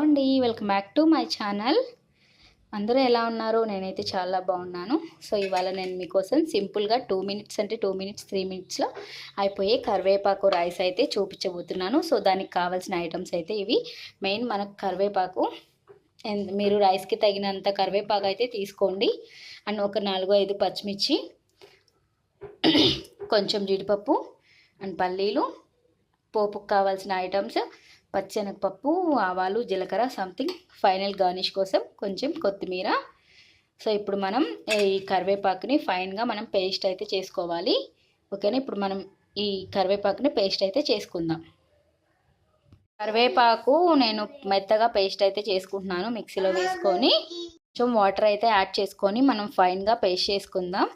అండి welcome back to my channel. అందరూ ఎలా ఉన్నారు? నేనైతే చాలా బాగున్నాను. సో ఇవాళ నేను మీకోసం సింపుల్గా 2 మినిట్స్ అంటే 2 మినిట్స్ 3 మినిట్స్లో అయిపోయే కరివేపాకు రైస్ అయితే చూపించబోతున్నాను. సో దానికి కావాల్సిన ఐటమ్స్ అయితే ఇవి. మెయిన్ మనకు కరివేపాకు, మీరు రైస్కి తగినంత కరివేపాకు అయితే తీసుకోండి. అండ్ ఒక 4-5 పచ్చిమిర్చి, కొంచెం జీడిపప్పు అండ్ పల్లీలు, పోపుకు కావాల్సిన ఐటమ్స్ పచ్చెనగపప్పు, ఆవాలు, జీలకర్ర, సంథింగ్ ఫైనల్ గార్నిష్ కోసం కొంచెం కొత్తిమీర. సో ఇప్పుడు మనం ఈ కరివేపాకుని ఫైన్గా మనం పేస్ట్ అయితే చేసుకోవాలి. ఓకేనా? ఇప్పుడు మనం ఈ కరివేపాకుని పేస్ట్ అయితే చేసుకుందాం. కరివేపాకు నేను మెత్తగా పేస్ట్ అయితే చేసుకుంటున్నాను. మిక్సీలో వేసుకొని కొంచెం వాటర్ అయితే యాడ్ చేసుకొని మనం ఫైన్గా పేస్ట్ చేసుకుందాం.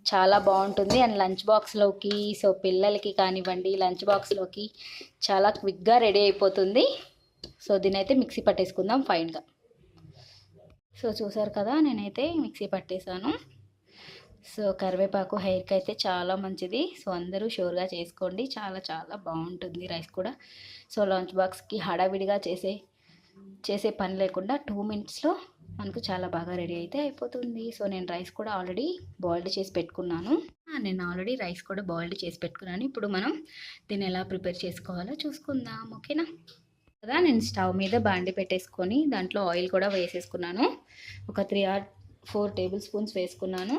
చాలా బాగుంటుంది. అండ్ లంచ్ బాక్స్లోకి, సో పిల్లలకి కానివ్వండి, లంచ్ బాక్స్లోకి చాలా క్విక్గా రెడీ అయిపోతుంది. సో దీని అయితే మిక్సీ పట్టేసుకుందాం ఫైన్గా. సో చూసారు కదా, నేనైతే మిక్సీ పట్టేశాను. సో కరివేపాకు హెయిర్కి అయితే చాలా మంచిది. సో అందరూ షూర్గా చేసుకోండి. చాలా చాలా బాగుంటుంది రైస్ కూడా. సో లంచ్ బాక్స్కి హడావిడిగా చేసే పని లేకుండా 2 మినిట్స్లో మనకు చాలా బాగా రెడీ అయితే అయిపోతుంది. సో నేను రైస్ కూడా ఆల్రెడీ బాయిల్డ్ చేసి పెట్టుకున్నాను. ఇప్పుడు మనం దీన్ని ఎలా ప్రిపేర్ చేసుకోవాలో చూసుకుందాం. ఓకేనా కదా? నేను స్టవ్ మీద బాండి పెట్టేసుకొని దాంట్లో ఆయిల్ కూడా వేసేసుకున్నాను. ఒక 3 or 4 టేబుల్ స్పూన్స్ వేసుకున్నాను.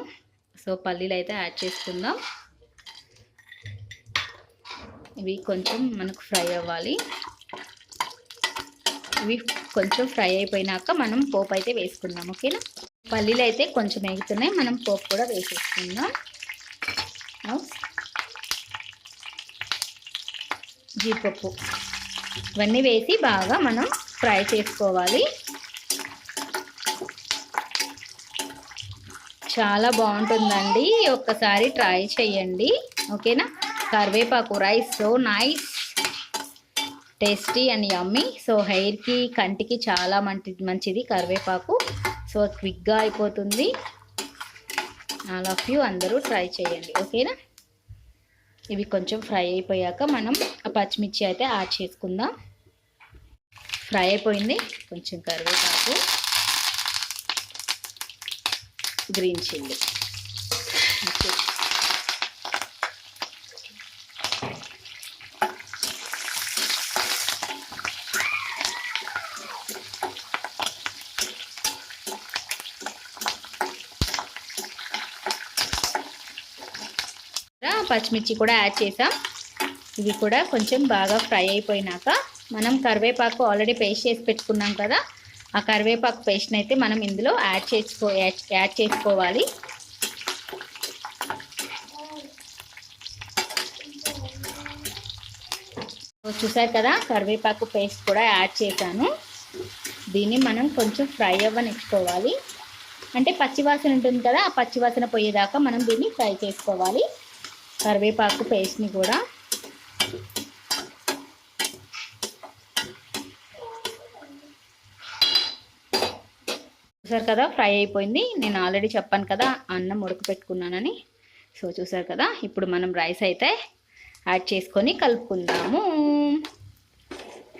సో పల్లీలు అయితే యాడ్ చేసుకుందాం. ఇవి కొంచెం మనకు ఫ్రై అవ్వాలి. ఇవి కొంచెం ఫ్రై అయిపోయినాక మనం పోపు అయితే వేసుకుందాం. ఓకేనా? పల్లీలు అయితే కొంచెం వేగుతున్నాయి, మనం పోపు కూడా వేసేసుకుందాం. జీడిపప్పు ఇవన్నీ వేసి బాగా మనం ఫ్రై చేసుకోవాలి. చాలా బాగుంటుందండి, ఒక్కసారి ట్రై చేయండి. ఓకేనా? కరివేపాకు rice so nice, tasty and yummy. So హెయిర్కి, కంటికి చాలా మంచిది కరివేపాకు. సో క్విక్గా అయిపోతుంది. ఆల్ ఆఫ్ యూ అందరూ ట్రై చేయండి. ఓకేనా? ఇవి కొంచెం ఫ్రై అయిపోయాక మనం ఆ పచ్చిమిర్చి అయితే యాడ్ చేసుకుందాం. ఫ్రై అయిపోయింది. కొంచెం కరివేపాకు, గ్రీన్ చిల్లీ, ఓకే. పచ్చిమిర్చి కూడా యాడ్ చేసాం. ఇవి కూడా కొంచెం బాగా ఫ్రై అయిపోయినాక మనం కరివేపాకు ఆల్రెడీ పేస్ట్ చేసి పెట్టుకున్నాం కదా, ఆ కరివేపాకు పేస్ట్ని అయితే మనం ఇందులో యాడ్ చేసుకోవాలి. చూసారు కదా, కరివేపాకు పేస్ట్ కూడా యాడ్ చేశాను. దీన్ని మనం కొంచెం ఫ్రై అవ్వనిచ్చుకోవాలి. అంటే పచ్చివాసన ఉంటుంది కదా, ఆ పచ్చివాసన పోయేదాకా మనం దీన్ని ఫ్రై చేసుకోవాలి. కరివేపాకు పేస్ట్ని కూడా చూసారు కదా, ఫ్రై అయిపోయింది. నేను ఆల్రెడీ చెప్పాను కదా అన్నం ఉడకపెట్టుకున్నానని. సో చూసారు కదా, ఇప్పుడు మనం రైస్ అయితే యాడ్ చేసుకొని కలుపుకుందాము.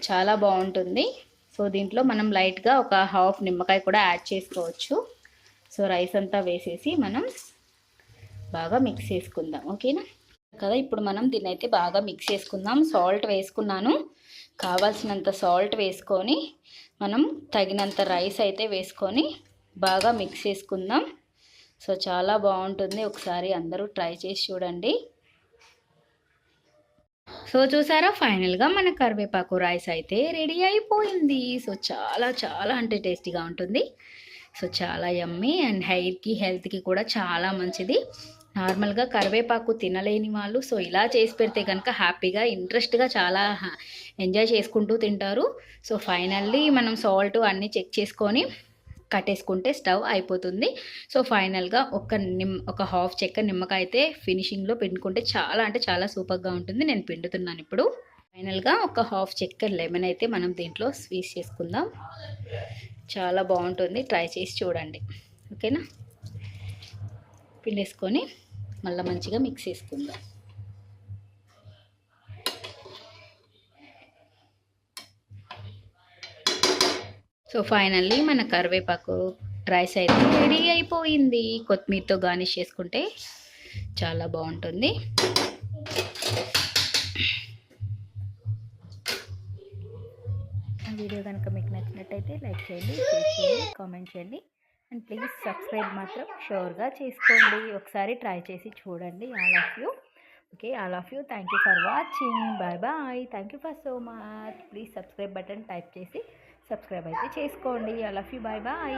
చాలా బాగుంటుంది. సో దీంట్లో మనం లైట్గా ఒక హాఫ్ నిమ్మకాయ కూడా యాడ్ చేసుకోవచ్చు. సో రైస్ అంతా వేసేసి మనం బాగా మిక్స్ చేసుకుందాం. ఓకేనా కదా? ఇప్పుడు మనం దీన్ని అయితే బాగా మిక్స్ చేసుకుందాం. సాల్ట్ వేసుకున్నాను, కావాల్సినంత సాల్ట్ వేసుకొని మనం తగినంత రైస్ అయితే వేసుకొని బాగా మిక్స్ చేసుకుందాం. సో చాలా బాగుంటుంది. ఒకసారి అందరూ ట్రై చేసి చూడండి. సో చూసారా, ఫైనల్గా మన కరివేపాకు రైస్ అయితే రెడీ అయిపోయింది. సో చాలా చాలా అంటే టేస్టీగా ఉంటుంది. సో చాలా యమ్మీ అండ్ హెయిర్కి, హెల్త్కి కూడా చాలా మంచిది. నార్మల్గా కరివేపాకు తినలేని వాళ్ళు సో ఇలా చేసి పెడితే కనుక హ్యాపీగా, ఇంట్రెస్ట్గా చాలా ఎంజాయ్ చేసుకుంటూ తింటారు. సో ఫైనల్లీ మనం సాల్ట్ అన్నీ చెక్ చేసుకొని కట్టేసుకుంటే స్టవ్ అయిపోతుంది. సో ఫైనల్గా ఒక హాఫ్ చెక్క నిమ్మకాయ అయితే ఫినిషింగ్లో పిండుకుంటే చాలా అంటే చాలా సూపర్గా ఉంటుంది. నేను పిండుతున్నాను ఇప్పుడు. ఫైనల్గా ఒక హాఫ్ చెక్క లెమన్ అయితే మనం దీంట్లో స్క్వీజ్ చేసుకుందాం. చాలా బాగుంటుంది, ట్రై చేసి చూడండి. ఓకేనా? పిండేసుకొని మళ్ళీ మంచిగా మిక్స్ చేసుకుందాం. సో ఫైనల్లీ మన కరివేపాకు రైస్ అయితే రెడీ అయిపోయింది. కొత్తిమీరతో గార్నిష్ చేసుకుంటే చాలా బాగుంటుంది. ఆ వీడియో కనుక మీకు నచ్చినట్టయితే లైక్ చేయండి, షేర్ చేయండి, కామెంట్ చేయండి అండ్ ప్లీజ్ సబ్స్క్రైబ్ మాత్రం షూర్గా చేసుకోండి. ఒకసారి ట్రై చేసి చూడండి. All of you. Okay, all of you. Thank you for watching. Bye bye. Thank you for so much. Please subscribe button type చేసి సబ్స్క్రైబ్ అయితే చేసుకోండి. All of you. Bye bye.